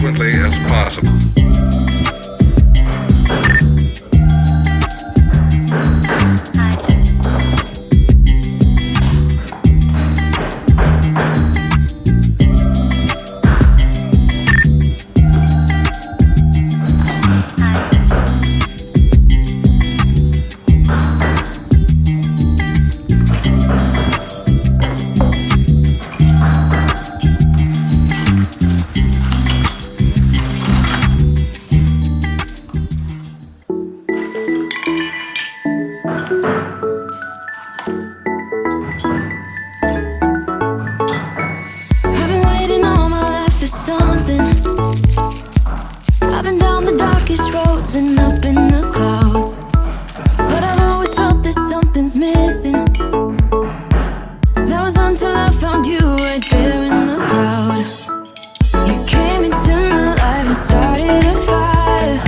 frequently as possible. I've been waiting all my life for something. I've been down the darkest roads and up in the clouds, but I've always felt that something's missing. That was until I found you right there in the crowd. You came into my life and started a fire.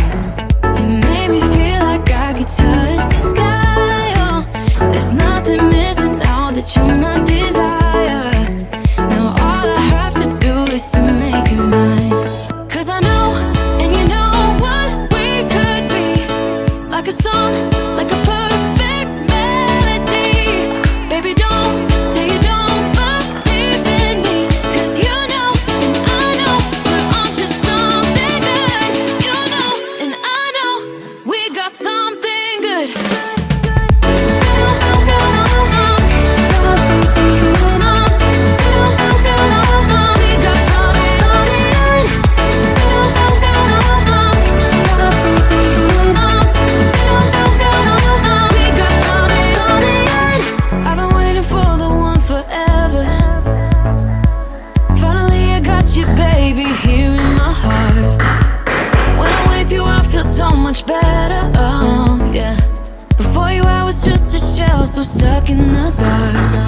You made me feel like I could touch the sky. Oh, there's nothing missing now that you're my desire. Now all I have to do is to make it mine. 'Cause I know, and you know what we could be. Like a song, like a perfect melody. Baby, don't say you don't believe in me, 'cause you know, and I know, we're onto something good. You know, and I know, we got something good. I've been waiting for the one forever. Finally I got you, baby, here in my heart. When I'm with you I feel so much better, oh yeah. Before you I was just a shell, so stuck in the dark.